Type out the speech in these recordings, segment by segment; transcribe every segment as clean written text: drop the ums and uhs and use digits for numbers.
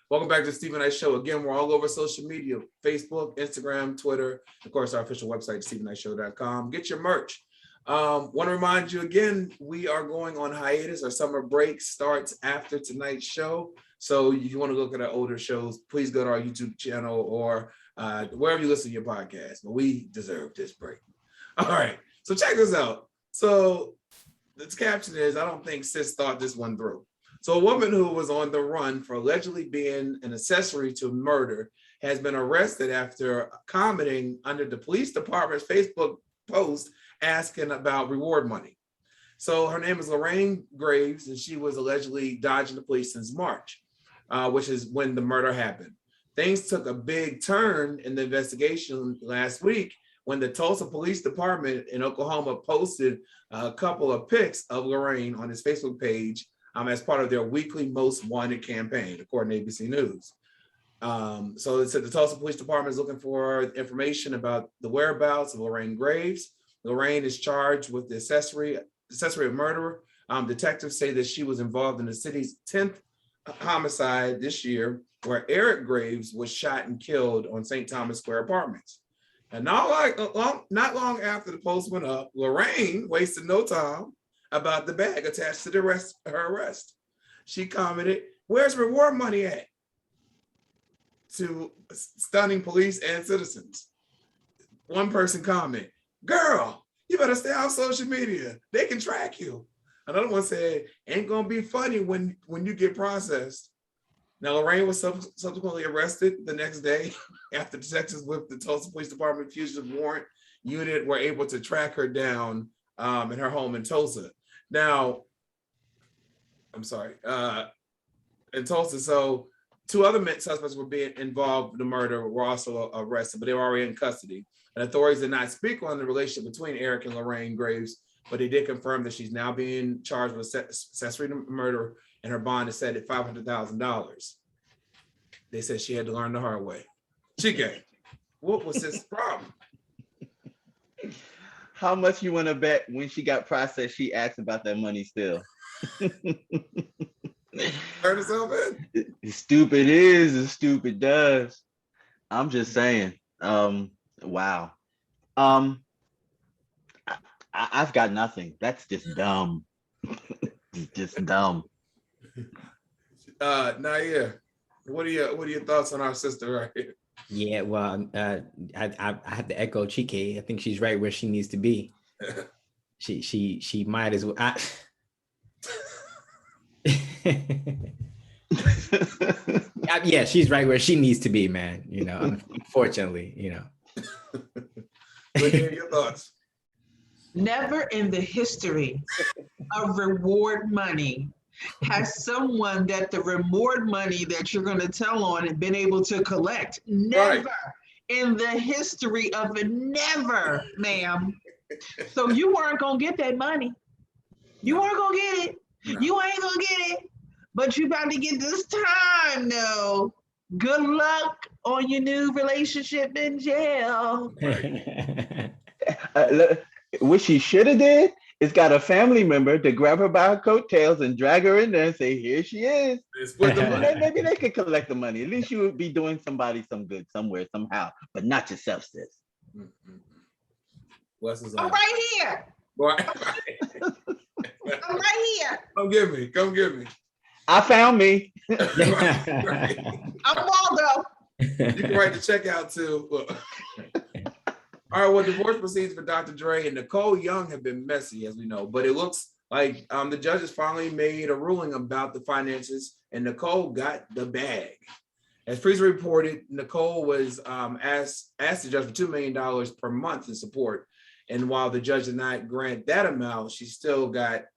Welcome back to the Stephen Knight Show. Again, we're all over social media, Facebook, Instagram, Twitter, of course, our official website, StephenKnightShow.com. Get your merch. Want to remind you again, we are going on hiatus. Our summer break starts after tonight's show. So if you want to look at our older shows, please go to our YouTube channel or wherever you listen to your podcast. But we deserve this break. All right. So check this out. So the caption is, I don't think sis thought this one through. So a woman who was on the run for allegedly being an accessory to murder has been arrested after commenting under the police department's Facebook post asking about reward money. So her name is Lorraine Graves, and she was allegedly dodging the police since March, which is when the murder happened. Things took a big turn in the investigation last week when the Tulsa Police Department in Oklahoma posted a couple of pics of Lorraine on his Facebook page as part of their weekly Most Wanted campaign, according to ABC News. So it said the Tulsa Police Department is looking for information about the whereabouts of Lorraine Graves. Lorraine is charged with the accessory of murder. Detectives say that she was involved in the city's 10th homicide this year, where Eric Graves was shot and killed on St. Thomas Square Apartments. And not long after the post went up, Lorraine wasted no time about the bag attached to her arrest. She commented, "Where's reward money at?" to stunning police and citizens. One person commented, "Girl, you better stay off social media. They can track you." Another one said, "Ain't gonna be funny when you get processed." Now, Lorraine was subsequently arrested the next day after detectives with the Tulsa Police Department Fugitive Warrant Unit were able to track her down in her home in Tulsa. Now, I'm sorry, in Tulsa. So 2 other suspects were being involved in the murder were also arrested, but they were already in custody. And authorities did not speak on the relationship between Eric and Lorraine Graves, but they did confirm that she's now being charged with accessory to murder, and her bond is set at $500,000. They said she had to learn the hard way. Chike, what was this problem? How much you want to bet when she got processed, she asked about that money still? Turn herself in? Stupid is and stupid does. I'm just saying. Wow. I've got nothing. That's just dumb. Just dumb. Nair, what are your thoughts on our sister right here? Yeah, well, I have to echo Chike. I think she's right where she needs to be. She might as well. Yeah, she's right where she needs to be, man. You know, unfortunately, you know. What are your thoughts? Never in the history of reward money has someone that the reward money that you're going to tell on and been able to collect. Never in the history of it. Never, ma'am. So you weren't going to get that money. You weren't going to get it. No. You ain't going to get it. But you about to get this time, though. Good luck on your new relationship in jail. What she should have did is got a family member to grab her by her coattails and drag her in there and say, "Here she is." Maybe they could collect the money. At least you would be doing somebody some good somewhere, somehow, but not yourself, sis. I'm right here. I'm right here. Come get me. I found me. Right. I'm Waldo. You can write the check out too. All right, well, divorce proceedings for Dr. Dre and Nicole Young have been messy, as we know, but it looks like the judges finally made a ruling about the finances, and Nicole got the bag. As previously reported, Nicole was asked the judge for $2 million per month in support, and while the judge did not grant that amount, she's still set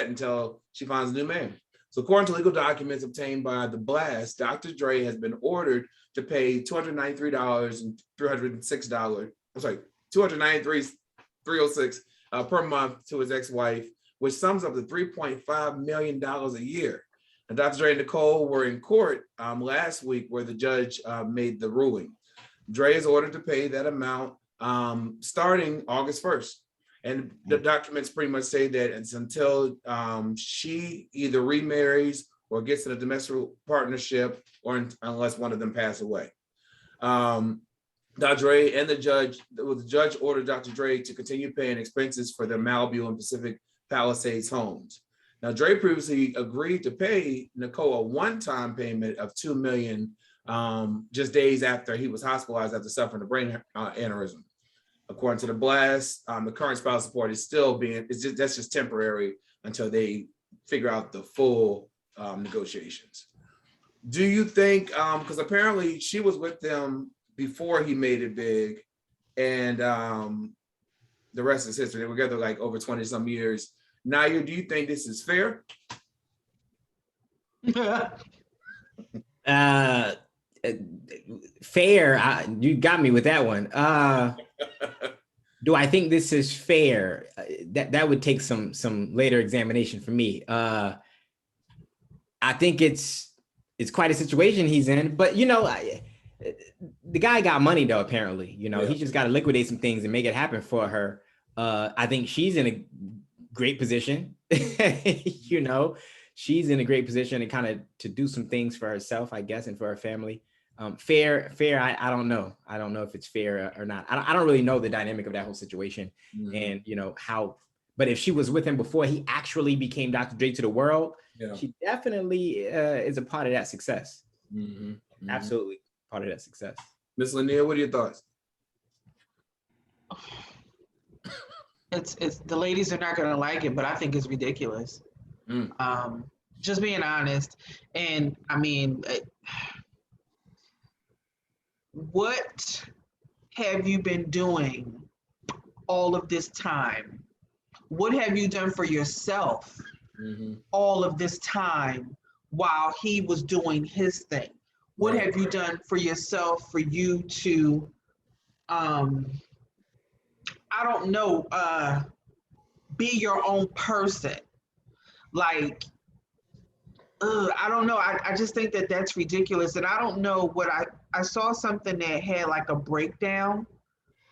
until she finds a new man. So according to legal documents obtained by The Blast, Dr. Dre has been ordered to pay $293,306 per month to his ex-wife, which sums up to $3.5 million a year. And Dr. Dre and Nicole were in court last week where the judge made the ruling. Dre is ordered to pay that amount starting August 1st. And the documents pretty much say that it's until she either remarries or gets in a domestic partnership, or unless one of them pass away. Dr. Dre and the judge ordered Dr. Dre to continue paying expenses for their Malibu and Pacific Palisades homes. Now, Dre previously agreed to pay Nicole a one-time payment of $2 million just days after he was hospitalized after suffering a brain aneurysm. According to the blast, the current spousal support is still that's just temporary until they figure out the full negotiations. Do you think, because apparently she was with them before he made it big, and the rest is history. They were together like over 20 some years. Naya, do you think this is fair? Fair. You got me with that one. Do I think this is fair? That would take some later examination for me. I think it's quite a situation he's in, but you know, the guy got money though. Apparently, you know, he just got to liquidate some things and make it happen for her. I think she's in a great position. You know, she's in a great position and kind of to do some things for herself, I guess, and for her family. Fair. I don't know. I don't know if it's fair or not. I don't really know the dynamic of that whole situation, and you know how. But if she was with him before he actually became Dr. Dre to the world, she definitely is a part of that success. Absolutely part of that success. Miss Lanier, what are your thoughts? It's the ladies are not gonna like it, but I think it's ridiculous. Just being honest, and I mean. What have you been doing all of this time? What have you done for yourself all of this time while he was doing his thing? What have you done for yourself for you to, I don't know, be your own person? Like, I don't know. I just think that that's ridiculous. And I don't know what I saw something that had like a breakdown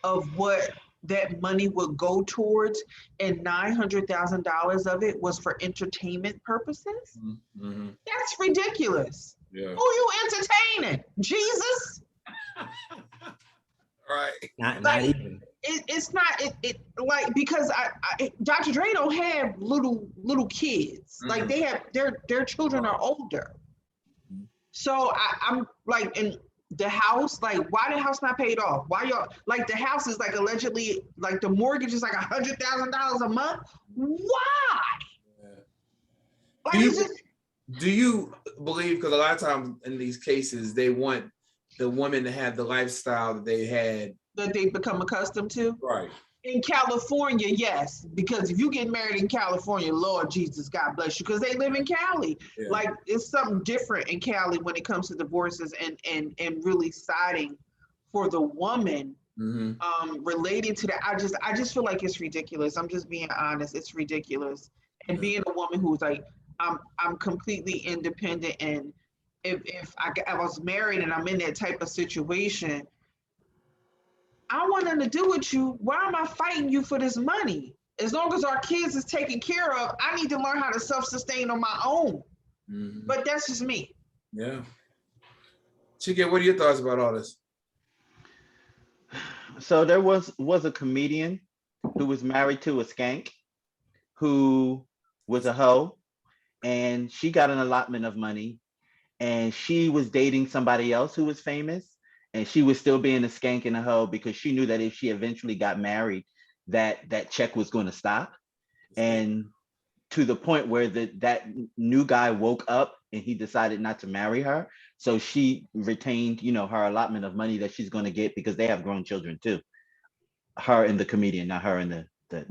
of what that money would go towards, and $900,000 of it was for entertainment purposes. That's ridiculous. Who you entertaining? Jesus? Right. Not even. It's not like, because Dr. Dre don't have little kids. Like they have their children are older. So I'm like, in the house, like, why the house not paid off? Why y'all, like, the house is like allegedly, like the mortgage is like $100,000 a month. Why? Like, do you believe, because a lot of times in these cases they want the woman to have the lifestyle that they had, that they become accustomed to? Right. In California, yes, because if you get married in California, Lord Jesus, God bless you, because they live in Cali. Like, it's something different in Cali when it comes to divorces and really siding for the woman. Relating to that, I just feel like it's ridiculous. I'm just being honest. It's ridiculous. And being a woman who's like, I'm completely independent, and if I was married and I'm in that type of situation, I want nothing to do with you. Why am I fighting you for this money? As long as our kids is taken care of, I need to learn how to self-sustain on my own. But that's just me. Yeah. Chike, what are your thoughts about all this? So there was a comedian who was married to a skank who was a hoe, and she got an allotment of money, and she was dating somebody else who was famous. And she was still being a skank and a hoe because she knew that if she eventually got married, that check was going to stop. And to the point where that new guy woke up and he decided not to marry her. So she retained, her allotment of money that she's going to get, because they have grown children too. Her and the comedian, not her and the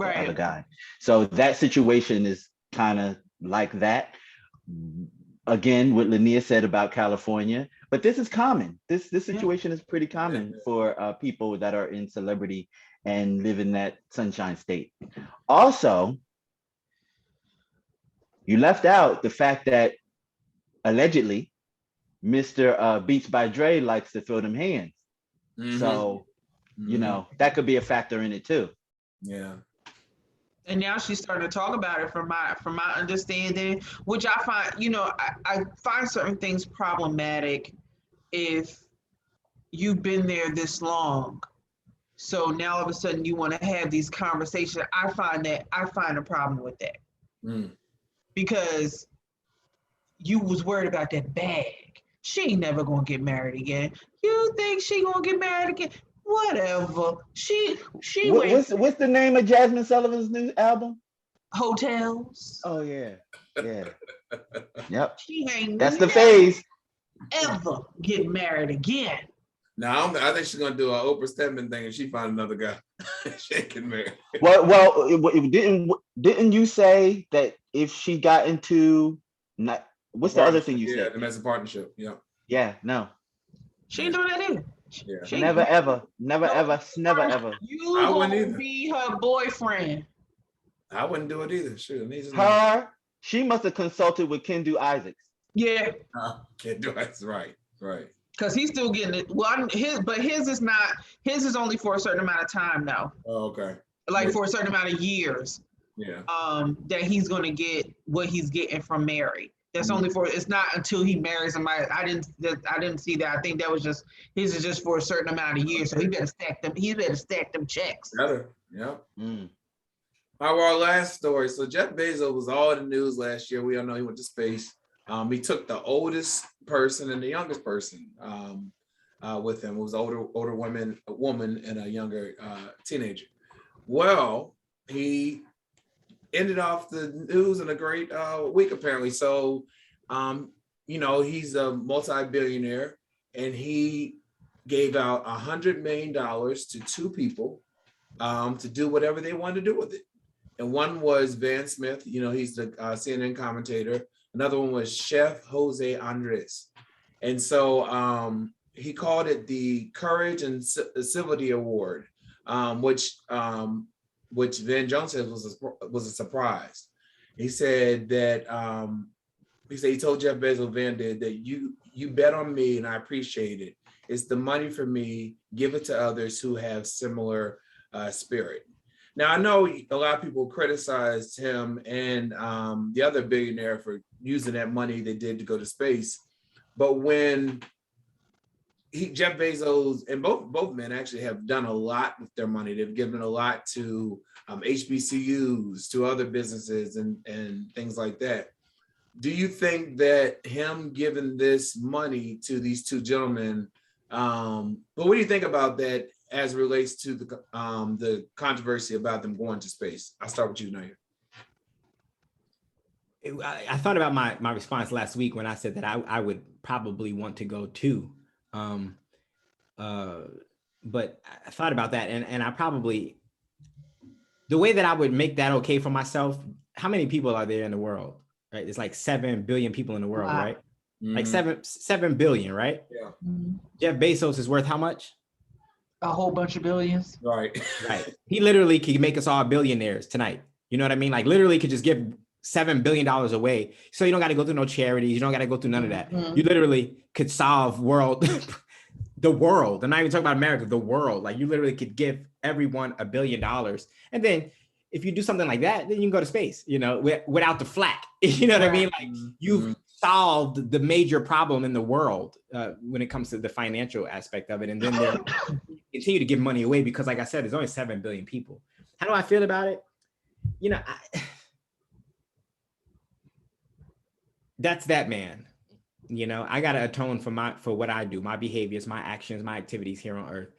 other guy. So that situation is kind of like that. Again, what Lanier said about California, but this is common. This situation is pretty common for people that are in celebrity and live in that sunshine state. Also, you left out the fact that allegedly Mr. Beats by Dre likes to throw them hands. So, that could be a factor in it too. Yeah. And now she's starting to talk about it from my understanding, which I find, I find certain things problematic if you've been there this long. So now all of a sudden you want to have these conversations. I find a problem with that Mm. because you was worried about that bag. She ain't never gonna get married again. You think she gonna get married again? Whatever. She went What's the name of Jasmine Sullivan's new album? hotels. Oh yeah. Yep. She ain't That's the never, phase. ever get married again. Now I think she's gonna do an Oprah Stedman thing, and she find another guy. She ain't getting married. Well, didn't you say that if she got into what's the other thing you said? Yeah, domestic partnership. Yeah. Yeah, no. She ain't doing that either. Yeah. Never ever. You I wouldn't gonna either. be her boyfriend. I wouldn't do it either. Shoot, She must have consulted with Kendu Isaacs. Yeah. Can't do it. Right. Because he's still getting it. Well, his is not. His is only for a certain amount of time now. Oh, okay. Like for a certain amount of years. Yeah. That he's gonna get what he's getting from Mary. That's only for. It's not until he marries somebody. I didn't see that. I think that was just his is just for a certain amount of years. So he better stack them. He better stack them checks. Better. Yeah. Our last story. So Jeff Bezos was all in the news last year. We all know he went to space. He took the oldest person and the youngest person with him. It was older a woman and a younger teenager. Well, he ended off the news in a great week apparently. So, he's a multi-billionaire, and he gave out $100 million to two people to do whatever they wanted to do with it. And one was Van Smith. He's the CNN commentator. Another one was Chef Jose Andres. And so he called it the Courage and Civility Award, which Van Jones said was a surprise. He said that he told Jeff Bezos, Van did, that you bet on me and I appreciate it. It's the money for me. Give it to others who have similar spirit. Now, I know a lot of people criticized him and the other billionaire for using that money they did to go to space. But when Jeff Bezos and both men actually have done a lot with their money. They've given a lot to HBCUs, to other businesses and things like that. Do you think that him giving this money to these two gentlemen, but what do you think about that as it relates to the controversy about them going to space? I'll start with you, Nair. I thought about my response last week when I said that I would probably want to go too. But I thought about that and I probably, the way that I would make that okay for myself, how many people are there in the world, right? It's like 7 billion people in the world, wow. Right? Mm-hmm. Like 7 billion, right? Yeah. Mm-hmm. Jeff Bezos is worth how much? A whole bunch of billions. Right. Right. He literally could make us all billionaires tonight. You know what I mean? Like literally could just give $7 billion away. So you don't got to go through no charities. You don't got to go through none of that. Mm-hmm. You literally could solve the world. I'm not even talking about America, the world. Like you literally could give everyone $1 billion. And then if you do something like that, then you can go to space, without the flack. You know what I mean? Like you've solved the major problem in the world when it comes to the financial aspect of it. And then they'll continue to give money away because like I said, there's only 7 billion people. How do I feel about it? That's that man. I got to atone for what I do, my behaviors, my actions, my activities here on earth,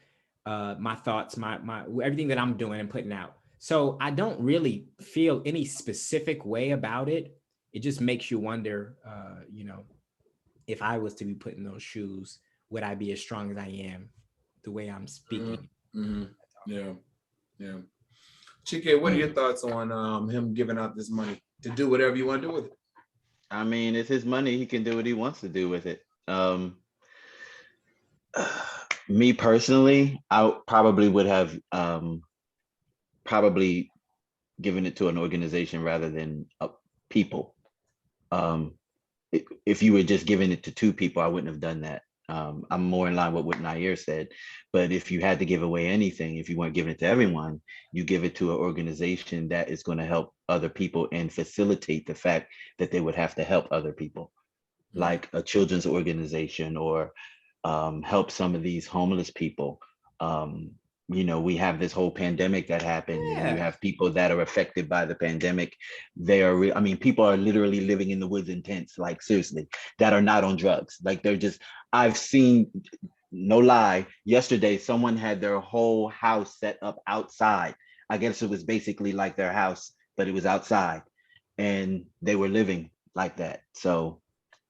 my thoughts, my everything that I'm doing and putting out. So I don't really feel any specific way about it. It just makes you wonder, if I was to be put in those shoes, would I be as strong as I am the way I'm speaking? Mm-hmm. Yeah. Chike, what are your thoughts on him giving out this money to do whatever you want to do with it? I mean, it's his money. He can do what he wants to do with it. Me personally, I probably would have probably given it to an organization rather than people. If you were just giving it to two people, I wouldn't have done that. I'm more in line with what Nair said. But if you had to give away anything, if you weren't giving it to everyone, you give it to an organization that is going to help other people and facilitate the fact that they would have to help other people, like a children's organization, or help some of these homeless people. We have this whole pandemic that happened. You have people that are affected by the pandemic. They are, people are literally living in the woods in tents, like seriously, that are not on drugs. Like I've seen, no lie, yesterday, someone had their whole house set up outside. I guess it was basically like their house, but it was outside, and they were living like that. So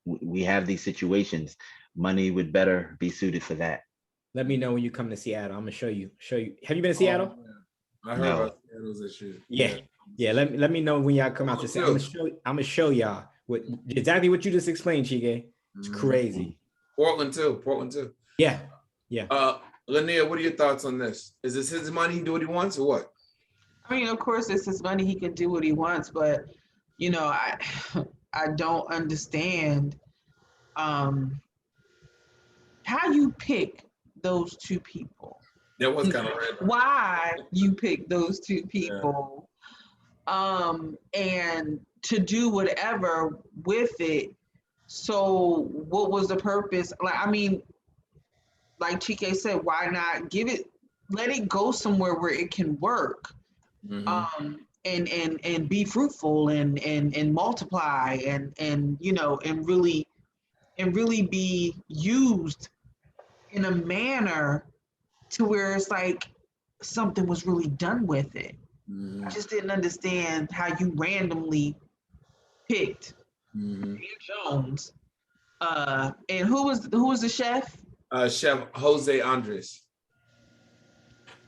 we have these situations. Money would better be suited for that. Let me know when you come to Seattle. I'm gonna show you. Have you been to Seattle? I heard about Seattle's and shit. Yeah. Let me know when y'all come out to Seattle. I'm gonna show y'all exactly what you just explained, Chike. It's crazy. Portland too. Yeah. Linnea, what are your thoughts on this? Is this his money? He do what he wants, or what? I mean, of course, it's his money. He can do what he wants, but I don't understand how you pick those two people. That was kind of random. Why you pick those two people, and to do whatever with it. So what was the purpose? Like Chike said, why not let it go somewhere where it can work, and be fruitful and multiply and really be used in a manner to where it's like something was really done with it. I just didn't understand how you randomly picked Ian Jones. And who was the chef? Chef Jose Andres.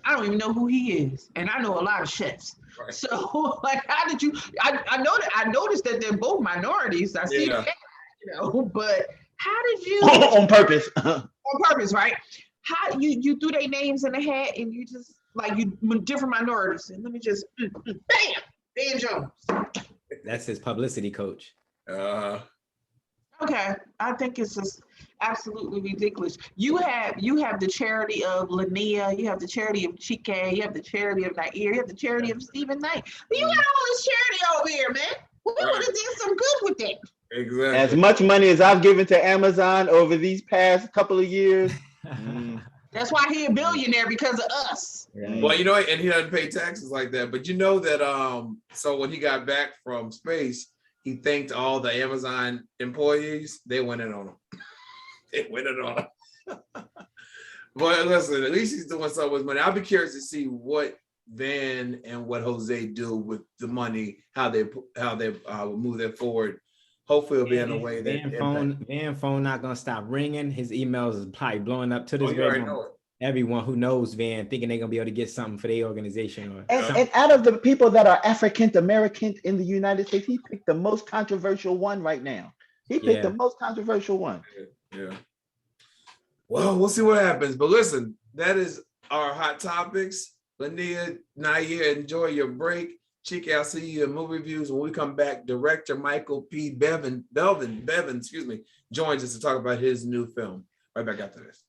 I don't even know who he is, and I know a lot of chefs. Right. So, how did you? I noticed that they're both minorities. I see that, but how did you? On purpose. On purpose, right? How you threw their names in the hat and you just different minorities, and let me just bam, Dan Jones. That's his publicity coach. Okay, I think it's just absolutely ridiculous. You have the charity of Linnea, you have the charity of Chike, you have the charity of Nair, you have the charity of Stephen Knight. But you got all this charity over here, man. We would have did some good with that. Exactly. As much money as I've given to Amazon over these past couple of years. That's why he's a billionaire, because of us. Right. Well, and he doesn't pay taxes like that. But you know that so when he got back from space, he thanked all the Amazon employees. They went in on him. But listen, at least he's doing something with money. I'll be curious to see what Van and what Jose do with the money, how they move that forward. Hopefully it'll be in a way that Van phone not gonna stop ringing. His emails is probably blowing up to this very moment. Everyone who knows Van thinking they're gonna be able to get something for their organization. And out of the people that are African American in the United States, he picked the most controversial one right now. He picked the most controversial one. Yeah. Well, we'll see what happens. But listen, that is our hot topics. Linnea, Nair, enjoy your break. Chike, I'll see you in movie reviews. When we come back, director Michael P. Bevan, joins us to talk about his new film. Right back after this.